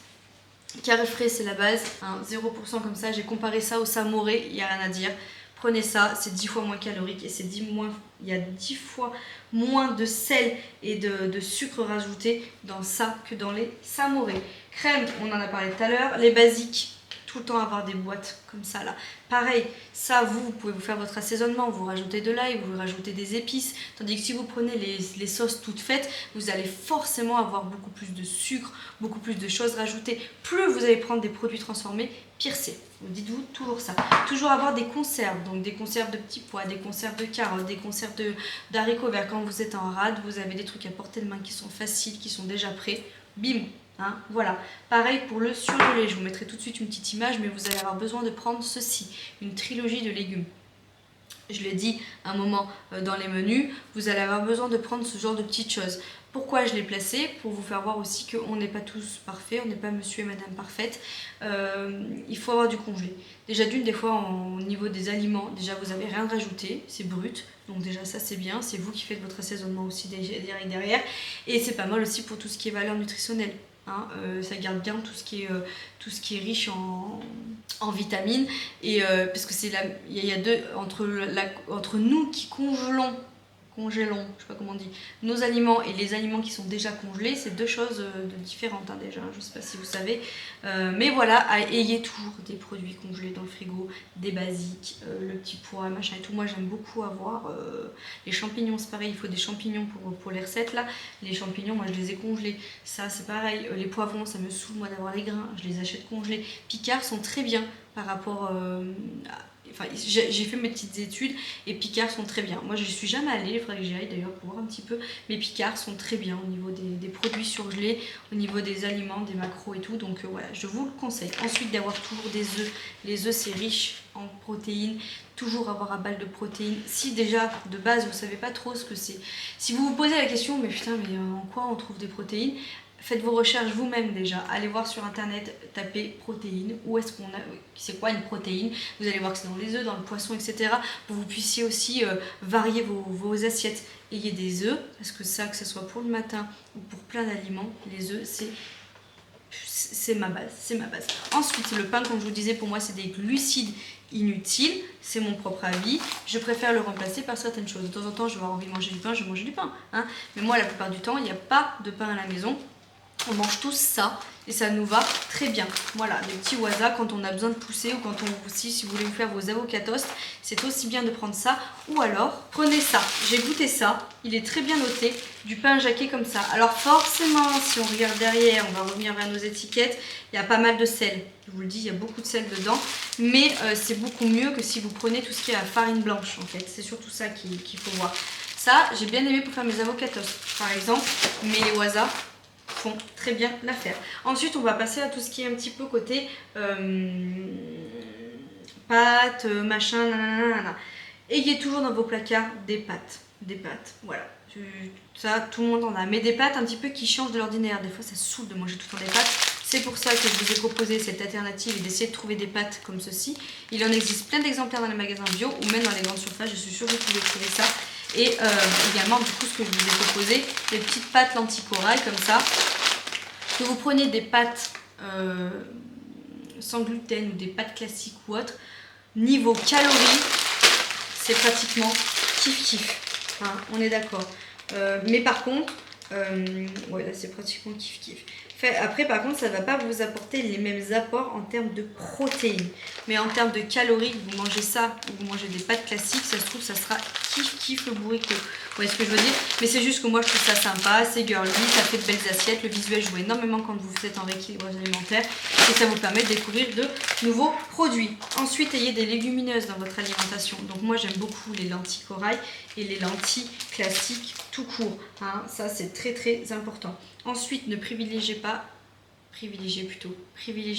carré frais c'est la base, hein, 0% comme ça, j'ai comparé ça au Samoré, il n'y a rien à dire. Prenez ça, c'est 10 fois moins calorique et il y a 10 fois moins de sel et de sucre rajouté dans ça que dans les Samoré. Crème, on en a parlé tout à l'heure. Les basiques, tout le temps avoir des boîtes comme ça là. Pareil, ça vous pouvez vous faire votre assaisonnement, vous rajoutez de l'ail, vous rajoutez des épices. Tandis que si vous prenez les sauces toutes faites, vous allez forcément avoir beaucoup plus de sucre, beaucoup plus de choses rajoutées. Plus vous allez prendre des produits transformés, pire c'est. Dites-vous toujours ça. Toujours avoir des conserves, donc des conserves de petits pois, des conserves de carottes, des conserves d'haricots verts. Quand vous êtes en rade, vous avez des trucs à portée de main qui sont faciles, qui sont déjà prêts. Bim, hein, voilà. Pareil pour le surgelé. Je vous mettrai tout de suite une petite image, mais vous allez avoir besoin de prendre ceci, une trilogie de légumes. Je l'ai dit un moment dans les menus, vous allez avoir besoin de prendre ce genre de petites choses. Pourquoi je l'ai placé? Pour vous faire voir aussi qu'on n'est pas tous parfaits, on n'est pas monsieur et madame parfaite. Il faut avoir du congelé. Déjà des fois au niveau des aliments, déjà vous n'avez rien rajouté, c'est brut. Donc déjà ça c'est bien, c'est vous qui faites votre assaisonnement aussi derrière. Et c'est pas mal aussi pour tout ce qui est valeur nutritionnelle. Hein, ça garde bien tout ce qui est riche en vitamines, et parce que il y a deux entre nous qui congelons, je sais pas comment on dit, nos aliments et les aliments qui sont déjà congelés, c'est deux choses différentes hein, déjà, je sais pas si vous savez, mais voilà, ayez toujours des produits congelés dans le frigo, des basiques, le petit pois, machin et tout. Moi j'aime beaucoup avoir les champignons, c'est pareil, il faut des champignons pour les recettes là. Les champignons, moi je les ai congelés, ça c'est pareil. Les poivrons, ça me saoule moi d'avoir les grains, je les achète congelés. Picard sont très bien par rapport Enfin, j'ai fait mes petites études et Picard sont très bien. Moi, je ne suis jamais allée, il faudrait que j'y aille d'ailleurs pour voir un petit peu. Mais Picard sont très bien au niveau des produits surgelés, au niveau des aliments, des macros et tout. Donc voilà, je vous le conseille. Ensuite, d'avoir toujours des œufs. Les œufs, c'est riche en protéines. Toujours avoir à balle de protéines. Si déjà, de base, vous ne savez pas trop ce que c'est. Si vous vous posez la question, mais putain, mais en quoi on trouve des protéines ? Faites vos recherches vous-même déjà, allez voir sur internet, tapez protéines, où est-ce qu'on a, c'est quoi une protéine, vous allez voir que c'est dans les œufs, dans le poisson, etc. Pour que vous puissiez aussi varier vos assiettes. Ayez des œufs, parce que ça, que ce soit pour le matin ou pour plein d'aliments, les œufs, c'est ma base, c'est ma base. Ensuite, le pain, comme je vous disais, pour moi, c'est des glucides inutiles, c'est mon propre avis. Je préfère le remplacer par certaines choses. De temps en temps, je vais avoir envie de manger du pain, je vais manger du pain. Hein. Mais moi, la plupart du temps, il n'y a pas de pain à la maison. On mange tous ça et ça nous va très bien. Voilà, des petits waza quand on a besoin de pousser, ou quand si vous voulez vous faire vos avocats toast, c'est aussi bien de prendre ça. Ou alors, prenez ça. J'ai goûté ça, il est très bien noté, du pain jaqué comme ça. Alors forcément, si on regarde derrière, on va revenir vers nos étiquettes, il y a pas mal de sel. Je vous le dis, il y a beaucoup de sel dedans, mais c'est beaucoup mieux que si vous prenez tout ce qui est à farine blanche en fait. C'est surtout ça qu'il faut voir. Ça, j'ai bien aimé pour faire mes avocats toast, par exemple, mais les waza, font très bien l'affaire. Ensuite, on va passer à tout ce qui est un petit peu côté pâtes, machin, nanana. Ayez toujours dans vos placards des pâtes. Des pâtes, voilà. Ça, tout le monde en a. Mais des pâtes un petit peu qui changent de l'ordinaire. Des fois, ça saoule de manger tout le temps des pâtes. C'est pour ça que je vous ai proposé cette alternative et d'essayer de trouver des pâtes comme ceci. Il en existe plein d'exemplaires dans les magasins bio ou même dans les grandes surfaces. Je suis sûre que vous pouvez trouver ça. Et également, du coup, ce que je vous ai proposé, des petites pâtes lentilles corail comme ça. Que vous preniez des pâtes sans gluten ou des pâtes classiques ou autres. Niveau calories, c'est pratiquement kiff-kiff. Hein, on est d'accord. Mais par contre, ouais, là c'est pratiquement kiff-kiff. Après, par contre, ça ne va pas vous apporter les mêmes apports en termes de protéines. Mais en termes de calories, vous mangez ça ou vous mangez des pâtes classiques, ça se trouve, ça sera kiff-kiff le bourricot. Vous voyez ce que je veux dire? Mais c'est juste que moi, je trouve ça sympa, c'est girly, ça fait de belles assiettes. Le visuel joue énormément quand vous êtes en rééquilibrage alimentaire. Et ça vous permet de découvrir de nouveaux produits. Ensuite, ayez des légumineuses dans votre alimentation. Donc moi, j'aime beaucoup les lentilles corail et les lentilles classiques tout court. Hein, ça, c'est très très important. Ensuite, ne privilégiez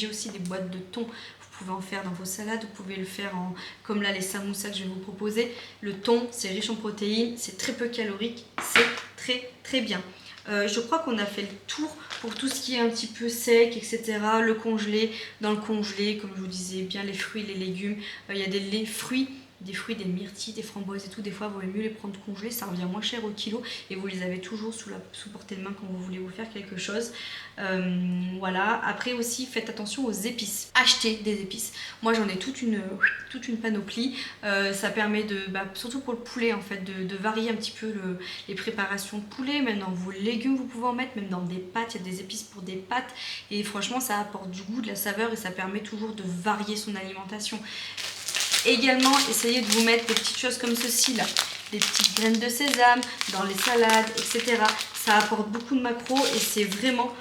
aussi des boîtes de thon. Vous pouvez en faire dans vos salades, vous pouvez le faire en, comme là les samoussas que je vais vous proposer. Le thon, c'est riche en protéines, c'est très peu calorique, c'est très très bien. Je crois qu'on a fait le tour pour tout ce qui est un petit peu sec, etc. Le congelé, dans le congelé, comme je vous disais, bien les fruits, les légumes. Il y a des fruits, des myrtilles, des framboises et tout. Des fois, il vaut mieux les prendre congelés, ça revient moins cher au kilo et vous les avez toujours sous portée de main quand vous voulez vous faire quelque chose. Voilà. Après aussi, faites attention aux épices. Achetez des épices. Moi, j'en ai toute une panoplie. Ça permet de, surtout pour le poulet en fait, de varier un petit peu les préparations de poulet. Même dans vos légumes, vous pouvez en mettre, même dans des pâtes. Il y a des épices pour des pâtes et franchement, ça apporte du goût, de la saveur et ça permet toujours de varier son alimentation. Également, essayez de vous mettre des petites choses comme ceci là, des petites graines de sésame dans les salades, etc. Ça apporte beaucoup de macros et c'est vraiment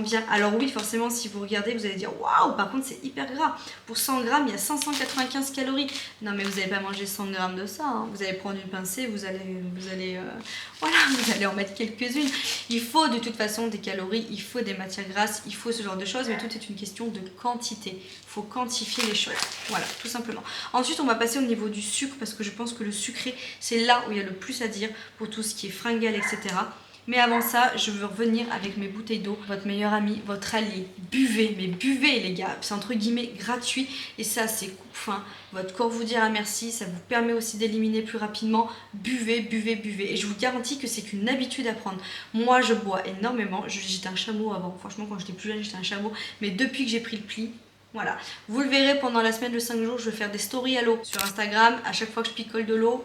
bien. Alors oui, forcément, si vous regardez, vous allez dire waouh, par contre c'est hyper gras. Pour 100 grammes, il y a 595 calories. Non mais vous n'allez pas manger 100 grammes de ça. Hein. Vous allez prendre une pincée, vous allez en mettre quelques-unes. Il faut de toute façon des calories, il faut des matières grasses, il faut ce genre de choses, mais tout est une question de quantité. Il faut quantifier les choses. Voilà, tout simplement. Ensuite, on va passer au niveau du sucre parce que je pense que le sucré, c'est là où il y a le plus à dire pour tout ce qui est fringales, etc. Mais avant ça, je veux revenir avec mes bouteilles d'eau, votre meilleur ami, votre allié. Buvez, mais buvez les gars, c'est entre guillemets gratuit et ça c'est coupe-faim. Votre corps vous dira merci, ça vous permet aussi d'éliminer plus rapidement. Buvez, buvez, buvez. Et je vous garantis que c'est qu'une habitude à prendre. Moi je bois énormément, j'étais un chameau avant, franchement quand j'étais plus jeune j'étais un chameau, mais depuis que j'ai pris le pli, voilà, vous le verrez pendant la semaine de 5 jours, je vais faire des stories à l'eau sur Instagram. À chaque fois que je picole de l'eau,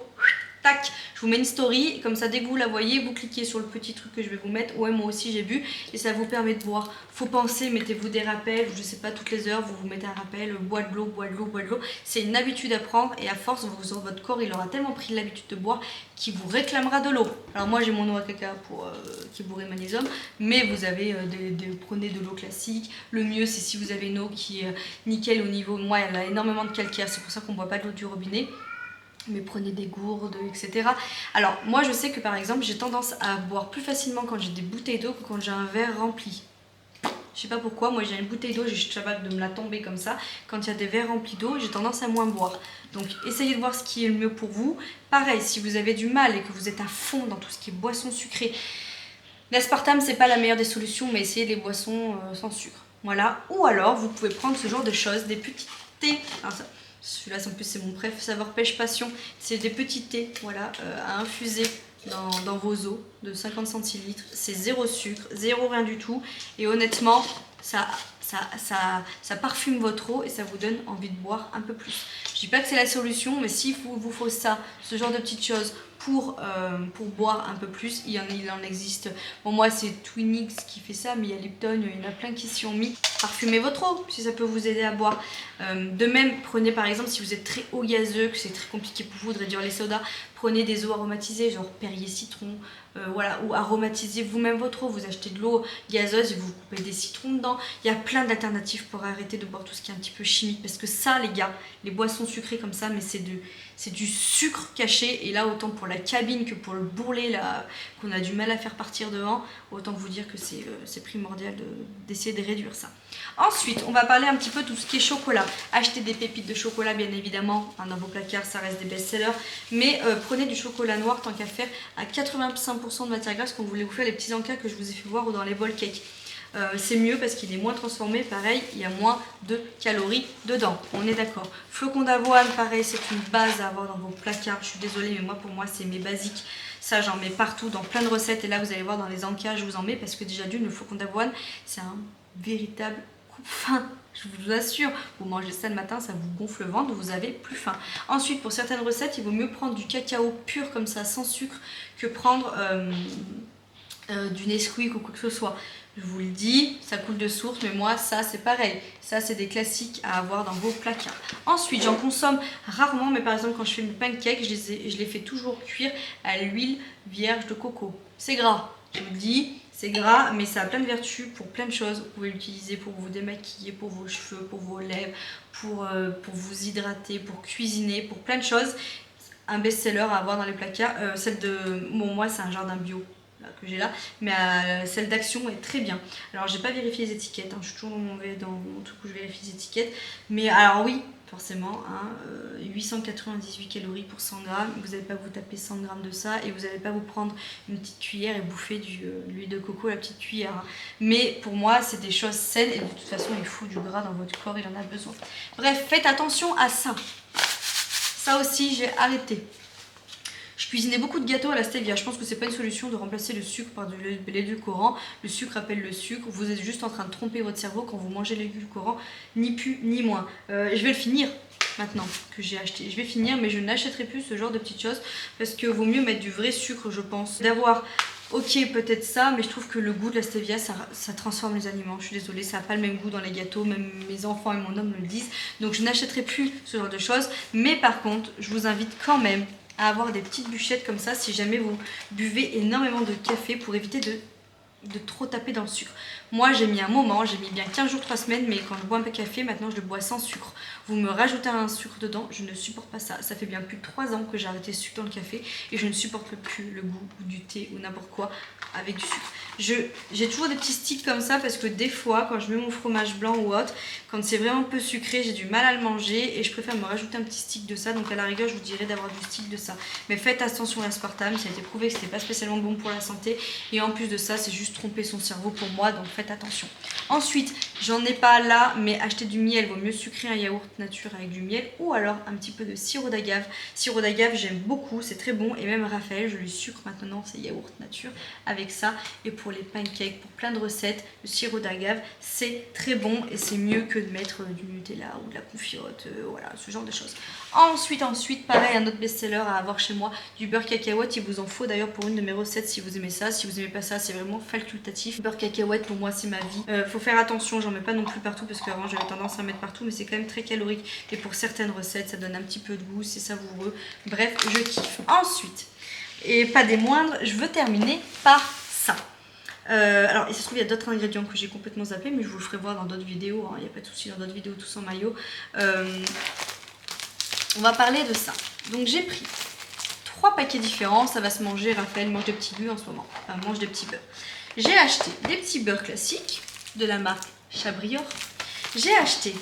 tac, je vous mets une story. Comme ça, dès que vous la voyez, vous cliquez sur le petit truc que je vais vous mettre. Ouais, moi aussi j'ai bu. Et ça vous permet de boire. Faut penser, mettez-vous des rappels. Je sais pas, toutes les heures, vous vous mettez un rappel. Bois de l'eau, bois de l'eau, bois de l'eau. C'est une habitude à prendre. Et à force, votre corps, il aura tellement pris l'habitude de boire qu'il vous réclamera de l'eau. Alors moi, j'ai mon eau à caca qui est bourrée de magnésium. Mais vous avez, prenez de l'eau classique. Le mieux, c'est si vous avez une eau qui est nickel au niveau. Moi, elle a énormément de calcaire. C'est pour ça qu'on boit pas de l'eau du robinet. Mais prenez des gourdes, etc. Alors moi je sais que par exemple j'ai tendance à boire plus facilement quand j'ai des bouteilles d'eau que quand j'ai un verre rempli. Je sais pas pourquoi, moi j'ai une bouteille d'eau, je suis capable de me la tomber comme ça. Quand il y a des verres remplis d'eau, j'ai tendance à moins boire. Donc essayez de voir ce qui est le mieux pour vous. Pareil, si vous avez du mal et que vous êtes à fond dans tout ce qui est boissons sucrées, l'aspartame c'est pas la meilleure des solutions, mais essayez les boissons sans sucre. Voilà, ou alors vous pouvez prendre ce genre de choses, des petits thés. Alors ça, celui-là, en plus, c'est mon préf, saveur pêche passion. C'est des petits thés, voilà, à infuser dans vos eaux de 50 centilitres. C'est zéro sucre, zéro rien du tout. Et honnêtement, ça parfume votre eau et ça vous donne envie de boire un peu plus. Je dis pas que c'est la solution, mais s'il vous faut ça, ce genre de petites choses pour boire un peu plus, il en existe. Bon, moi c'est Twinix qui fait ça, mais il y a Lipton, il y en a plein qui s'y ont mis. Parfumez votre eau si ça peut vous aider à boire. De même, prenez par exemple si vous êtes très eau gazeux, que c'est très compliqué pour vous de réduire les sodas, prenez des eaux aromatisées, genre Perrier citron, voilà, ou aromatisez vous-même votre eau. Vous achetez de l'eau gazeuse et vous coupez des citrons dedans. Il y a plein d'alternatives pour arrêter de boire tout ce qui est un petit peu chimique, parce que ça les gars, les boissons sucrées comme ça, mais c'est du sucre caché, et là autant pour la cabine que pour le bourrelet là, qu'on a du mal à faire partir devant. Autant vous dire que c'est primordial d'essayer de réduire ça. Ensuite, on va parler un petit peu de tout ce qui est chocolat. Achetez des pépites de chocolat, bien évidemment, hein, dans vos placards, ça reste des best-sellers. Mais prenez du chocolat noir tant qu'à faire à 85% de matière grasse quand vous voulez vous faire les petits encas que je vous ai fait voir ou dans les bol cakes. C'est mieux parce qu'il est moins transformé, pareil, il y a moins de calories dedans, on est d'accord. Flocons d'avoine, pareil, c'est une base à avoir dans vos placards, je suis désolée, mais moi pour moi c'est mes basiques. Ça j'en mets partout dans plein de recettes et là vous allez voir dans les encas je vous en mets parce que déjà d'une, le flocon d'avoine c'est un véritable coupe-faim. Je vous assure, vous mangez ça le matin, ça vous gonfle le ventre, vous avez plus faim. Ensuite, pour certaines recettes, il vaut mieux prendre du cacao pur comme ça, sans sucre, que prendre du Nesquik ou quoi que ce soit. Je vous le dis, ça coule de source, mais moi ça c'est pareil. Ça c'est des classiques à avoir dans vos placards. Ensuite, j'en consomme rarement, mais par exemple quand je fais mes pancakes, je les fais toujours cuire à l'huile vierge de coco. C'est gras, je vous le dis, c'est gras, mais ça a plein de vertus pour plein de choses. Vous pouvez l'utiliser pour vous démaquiller, pour vos cheveux, pour vos lèvres, pour vous hydrater, pour cuisiner, pour plein de choses. Un best-seller à avoir dans les placards. Celle de... Bon, moi c'est un jardin bio que j'ai là, mais celle d'Action est très bien. Alors j'ai pas vérifié les étiquettes, hein, je suis toujours dans mon truc où je vérifie les étiquettes, mais alors oui, forcément, hein, 898 calories pour 100 grammes, vous n'allez pas vous taper 100 grammes de ça et vous n'allez pas vous prendre une petite cuillère et bouffer de l'huile de coco, la petite cuillère. Hein. Mais pour moi, c'est des choses saines et de toute façon, il faut du gras dans votre corps, il en a besoin. Bref, faites attention à ça. Ça aussi, j'ai arrêté. Je cuisinais beaucoup de gâteaux à la stevia. Je pense que c'est pas une solution de remplacer le sucre par de l'édulcorant. Le sucre appelle le sucre. Vous êtes juste en train de tromper votre cerveau quand vous mangez l'édulcorant, ni plus ni moins. Je vais le finir maintenant que j'ai acheté. Je vais finir, mais je n'achèterai plus ce genre de petites choses parce que vaut mieux mettre du vrai sucre, je pense. D'avoir, ok, peut-être ça, mais je trouve que le goût de la stevia, ça transforme les aliments. Je suis désolée, ça n'a pas le même goût dans les gâteaux. Même mes enfants et mon homme me le disent. Donc je n'achèterai plus ce genre de choses. Mais par contre, je vous invite quand même à avoir des petites bûchettes comme ça si jamais vous buvez énormément de café pour éviter de trop taper dans le sucre. Moi j'ai mis un moment, j'ai mis bien 15 jours, 3 semaines, mais quand je bois un peu de café, maintenant je le bois sans sucre. Vous me rajoutez un sucre dedans, je ne supporte pas ça. Ça fait bien plus de 3 ans que j'ai arrêté le sucre dans le café et je ne supporte plus le goût du thé ou n'importe quoi avec du sucre. J'ai toujours des petits sticks comme ça parce que des fois quand je mets mon fromage blanc ou autre, quand c'est vraiment peu sucré, j'ai du mal à le manger et je préfère me rajouter un petit stick de ça. Donc à la rigueur je vous dirais d'avoir du stick de ça. Mais faites attention à l'aspartame, ça a été prouvé que c'était pas spécialement bon pour la santé et en plus de ça c'est juste tromper son cerveau pour moi, donc faites attention. Ensuite, j'en ai pas là, mais acheter du miel, vaut mieux sucrer un yaourt nature avec du miel ou alors un petit peu de sirop d'agave. Sirop d'agave j'aime beaucoup, c'est très bon et même Raphaël je lui sucre maintenant ses yaourts nature avec ça. Et pour les pancakes, pour plein de recettes, le sirop d'agave c'est très bon et c'est mieux que de mettre du Nutella ou de la confiote, voilà, ce genre de choses. Ensuite, pareil, un autre best-seller à avoir chez moi, du beurre cacahuète. Il vous en faut d'ailleurs pour une de mes recettes si vous aimez ça. Si vous aimez pas ça, c'est vraiment facultatif. Beurre cacahuète pour moi c'est ma vie. Faut faire attention, j'en mets pas non plus partout parce qu'avant j'avais tendance à mettre partout, mais c'est quand même très calorique et pour certaines recettes ça donne un petit peu de goût, c'est savoureux. Bref, je kiffe. Ensuite, et pas des moindres, je veux terminer par ça. Alors il se trouve il y a d'autres ingrédients que j'ai complètement zappé, mais je vous le ferai voir dans d'autres vidéos, il n'y a pas de souci, dans d'autres vidéos tous en maillot. On va parler de ça. Donc j'ai pris 3 paquets différents, ça va se manger. Raphaël mange des petits beurres en ce moment, enfin mange des petits beurres. J'ai acheté des petits beurres classiques de la marque Chabrior. J'ai acheté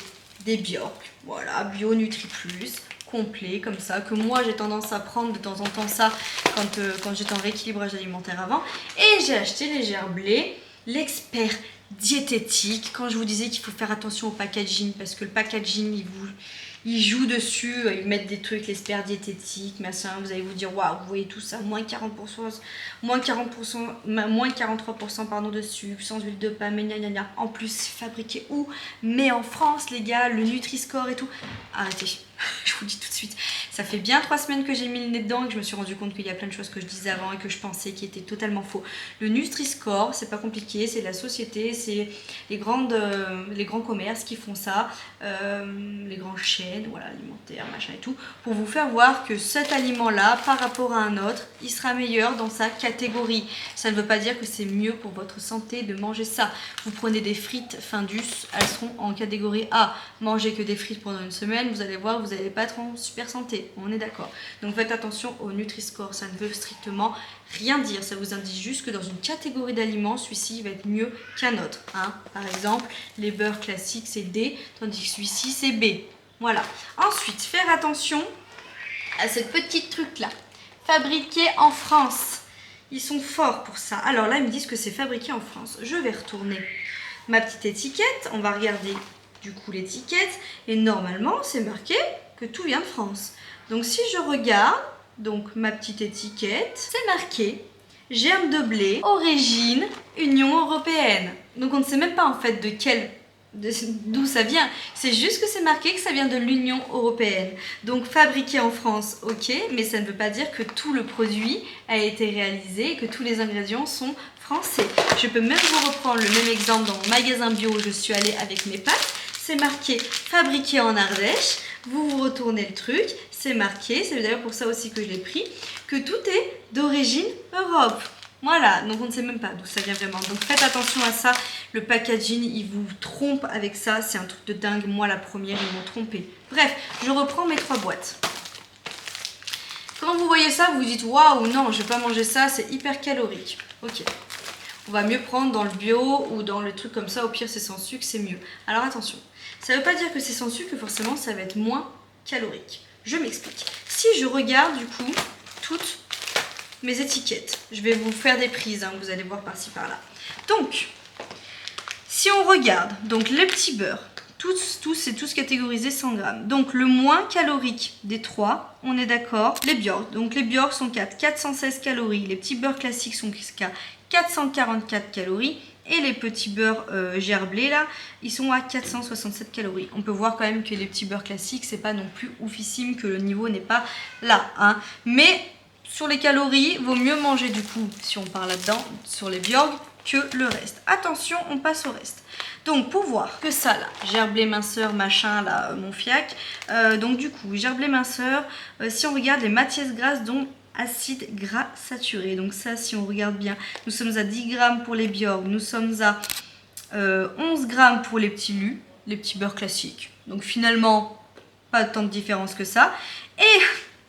des Bjork, voilà, Bio Nutri Plus, complet comme ça, que moi j'ai tendance à prendre de temps en temps ça quand j'étais en rééquilibrage alimentaire avant. Et j'ai acheté les Gerblé, l'expert diététique. Quand je vous disais qu'il faut faire attention au packaging, parce que le packaging ils jouent dessus, ils mettent des trucs, l'expert diététique, machin, vous allez vous dire waouh, vous voyez tout ça, moins 40%, moins 43% pardon, de sucre, sans huile de palme, gna gna gna. En plus, fabriqué où? Mais en France, les gars, le Nutri-Score et tout. Arrêtez, je vous le dis tout de suite. Ça fait bien 3 semaines que j'ai mis le nez dedans et que je me suis rendu compte qu'il y a plein de choses que je disais avant et que je pensais qui étaient totalement faux. Le Nutri-Score, c'est pas compliqué, c'est la société, c'est les grands commerces qui font ça, les grands chefs, chaîne, voilà, alimentaire, machin et tout, pour vous faire voir que cet aliment-là, par rapport à un autre, il sera meilleur dans sa catégorie. Ça ne veut pas dire que c'est mieux pour votre santé de manger ça. Vous prenez des frites Findus, elles seront en catégorie A. Mangez que des frites pendant une semaine, vous allez voir, vous n'allez pas être en super santé, on est d'accord. Donc faites attention au Nutri-Score, ça ne veut strictement rien dire. Ça vous indique juste que dans une catégorie d'aliments, celui-ci va être mieux qu'un autre. Hein. Par exemple, les beurres classiques, c'est D, tandis que celui-ci, c'est B. Voilà. Ensuite, faire attention à cette petite truc-là. Fabriqué en France. Ils sont forts pour ça. Alors là, ils me disent que c'est fabriqué en France. Je vais retourner ma petite étiquette. On va regarder du coup l'étiquette. Et normalement, c'est marqué que tout vient de France. Donc si je regarde, donc ma petite étiquette, c'est marqué germe de blé, origine Union Européenne. Donc on ne sait même pas en fait d'où ça vient. C'est juste que c'est marqué que ça vient de l'Union Européenne. Donc fabriqué en France, ok, mais ça ne veut pas dire que tout le produit a été réalisé et que tous les ingrédients sont français. Je peux même vous reprendre le même exemple dans mon magasin bio où je suis allée avec mes pâtes. C'est marqué fabriqué en Ardèche. Vous retournez le truc, c'est marqué, c'est d'ailleurs pour ça aussi que je l'ai pris, que tout est d'origine Europe. Voilà, donc on ne sait même pas d'où ça vient vraiment. Donc faites attention à ça, le packaging, il vous trompe avec ça, c'est un truc de dingue. Moi la première, ils m'ont trompé. Bref, je reprends mes 3 boîtes. Quand vous voyez ça, vous vous dites waouh, non, je ne vais pas manger ça, c'est hyper calorique. Ok, on va mieux prendre dans le bio ou dans le truc comme ça, au pire c'est sans sucre, c'est mieux. Alors attention, ça ne veut pas dire que c'est sans sucre, que forcément ça va être moins calorique. Je m'explique. Si je regarde du coup toutes mes étiquettes, je vais vous faire des prises, hein, vous allez voir par-ci par-là. Donc, si on regarde, donc les petits beurres, c'est tous catégorisés 100 grammes. Donc le moins calorique des 3, on est d'accord, les Bjorg. Donc les Bjorg sont 416 calories, les petits beurres classiques sont qu'à 444 calories. Et les petits beurres gerblés là, ils sont à 467 calories. On peut voir quand même que les petits beurres classiques, c'est pas non plus oufissime, que le niveau n'est pas là. Hein. Mais sur les calories, vaut mieux manger du coup, si on parle là-dedans, sur les Bjorg, que le reste. Attention, on passe au reste. Donc pour voir que ça là, gerblé minceur, machin là, mon fiac. Donc du coup, gerblé minceur, si on regarde les matières grasses, dont acides gras saturés. Donc ça, si on regarde bien, nous sommes à 10 grammes pour les Bjorg, nous sommes à 11 grammes pour les petits lus, les petits beurres classiques. Donc finalement, pas tant de différence que ça. Et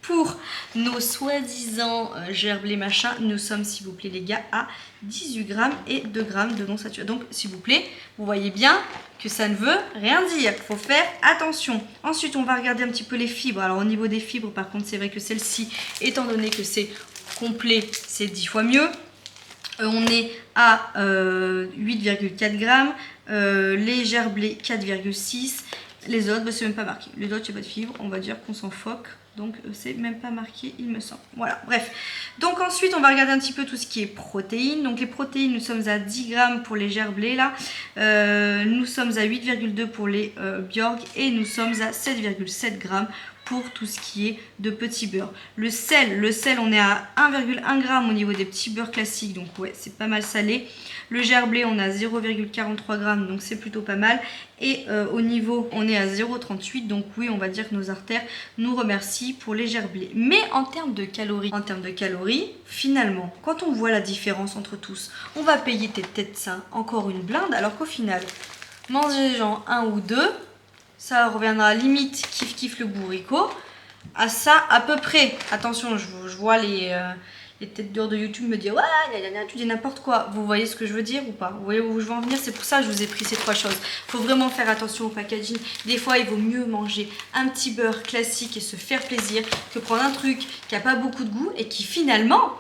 pour nos soi-disant gerblés machin, nous sommes, s'il vous plaît les gars, à 18 grammes et 2 grammes de non saturé. Donc s'il vous plaît, vous voyez bien que ça ne veut rien dire, il faut faire attention. Ensuite, on va regarder un petit peu les fibres. Alors au niveau des fibres, par contre, c'est vrai que celle-ci, étant donné que c'est complet, c'est 10 fois mieux. On est à 8,4 grammes, les gerblés 4,6. Les autres, bah, c'est même pas marqué. Les autres, il n'y a pas de fibres, on va dire qu'on s'en foque. Donc c'est même pas marqué, il me semble. Voilà, bref. Donc ensuite, on va regarder un petit peu tout ce qui est protéines. Donc les protéines, nous sommes à 10 grammes pour les gerblés là. Nous sommes à 8,2 pour les Bjorg. Et nous sommes à 7,7 grammes pour tout ce qui est de petits beurres. Le sel, on est à 1,1 g au niveau des petits beurres classiques. Donc ouais, c'est pas mal salé. Le gerblé, on a 0,43 g, donc c'est plutôt pas mal. Et au niveau, on est à 0,38, donc oui, on va dire que nos artères nous remercient pour les gerblés. Mais en termes de calories, finalement, quand on voit la différence entre tous, on va payer peut-être ça encore une blinde, alors qu'au final, manger genre 1 ou 2, ça reviendra limite kiff le bourricot, à ça à peu près. Attention, je vois les têtes dures de YouTube me dire ouais, tu dis n'importe quoi. Vous voyez ce que je veux dire ou pas? Vous voyez où je veux en venir? C'est pour ça que je vous ai pris ces 3 choses. Il faut vraiment faire attention au packaging. Des fois, il vaut mieux manger un petit beurre classique et se faire plaisir que prendre un truc qui n'a pas beaucoup de goût et qui finalement,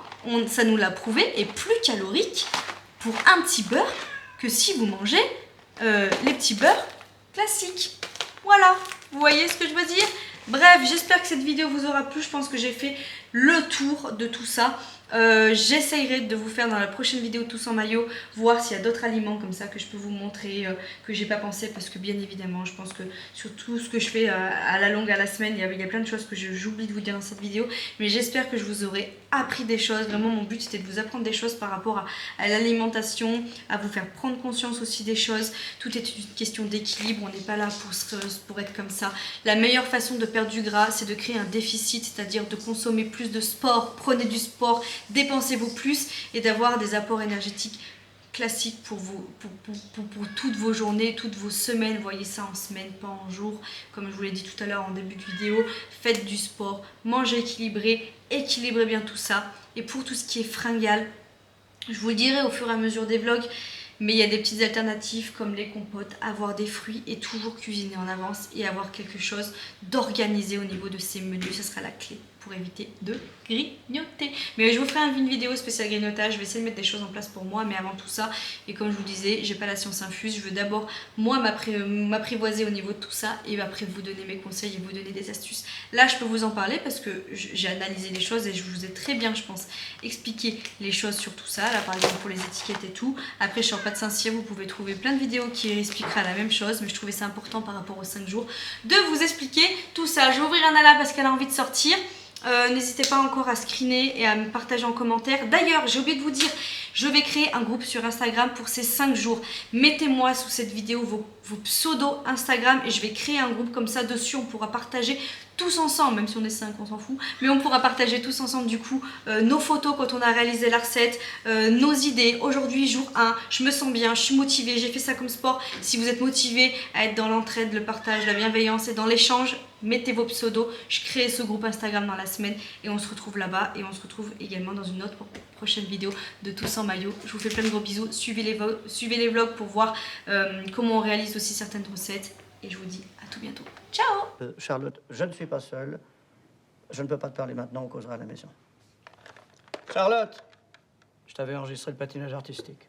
ça nous l'a prouvé, est plus calorique pour un petit beurre que si vous mangez les petits beurres classiques. Voilà, vous voyez ce que je veux dire? Bref, j'espère que cette vidéo vous aura plu. Je pense que j'ai fait le tour de tout ça. J'essayerai de vous faire dans la prochaine vidéo tous en maillot, voir s'il y a d'autres aliments comme ça que je peux vous montrer, que j'ai pas pensé, parce que bien évidemment je pense que sur tout ce que je fais à la longue, à la semaine, il y a plein de choses que j'oublie de vous dire dans cette vidéo, mais j'espère que je vous aurai appris des choses. Vraiment mon but c'était de vous apprendre des choses par rapport à l'alimentation, à vous faire prendre conscience aussi des choses. Tout est une question d'équilibre, on n'est pas là pour être comme ça. La meilleure façon de perdre du gras, c'est de créer un déficit, c'est-à-dire de consommer plus de sport, prenez du sport, dépensez-vous plus et d'avoir des apports énergétiques classiques pour toutes vos journées, toutes vos semaines. Voyez ça en semaine, pas en jour. Comme je vous l'ai dit tout à l'heure en début de vidéo, faites du sport, mangez équilibré, équilibrez bien tout ça. Et pour tout ce qui est fringale, je vous le dirai au fur et à mesure des vlogs, mais il y a des petites alternatives comme les compotes, avoir des fruits et toujours cuisiner en avance et avoir quelque chose d'organisé au niveau de ces menus, ce sera la clé pour éviter de grignoter. Mais je vous ferai une vidéo spéciale grignotage, je vais essayer de mettre des choses en place pour moi, mais avant tout ça, et comme je vous disais, j'ai pas la science infuse, je veux d'abord moi m'apprivoiser au niveau de tout ça et après vous donner mes conseils et vous donner des astuces. Là je peux vous en parler parce que j'ai analysé les choses et je vous ai très bien, je pense, expliqué les choses sur tout ça. Là par exemple pour les étiquettes et tout. Après sur Pâtes Saint-Cyr, vous pouvez trouver plein de vidéos qui expliquera la même chose, mais je trouvais ça important par rapport aux 5 jours de vous expliquer tout ça. Je vais ouvrir Nala parce qu'elle a envie de sortir. N'hésitez pas encore à screener et à me partager en commentaire. D'ailleurs, j'ai oublié de vous dire, je vais créer un groupe sur Instagram pour ces 5 jours. Mettez-moi sous cette vidéo vos pseudos Instagram et je vais créer un groupe comme ça. Dessus, on pourra partager tous ensemble, même si on est 5, on s'en fout, mais on pourra partager tous ensemble du coup nos photos quand on a réalisé la recette, nos idées. Aujourd'hui, jour 1, je me sens bien, je suis motivée, j'ai fait ça comme sport. Si vous êtes motivé à être dans l'entraide, le partage, la bienveillance et dans l'échange, mettez vos pseudos. Je crée ce groupe Instagram dans la semaine et on se retrouve là-bas et on se retrouve également dans une autre prochaine vidéo de Tous en maillot. Je vous fais plein de gros bisous, suivez les vlogs pour voir comment on réalise aussi certaines recettes et je vous dis à tout bientôt. Ciao. Charlotte, je ne suis pas seul. Je ne peux pas te parler maintenant, on causera à la maison. Charlotte, je t'avais enregistré le patinage artistique.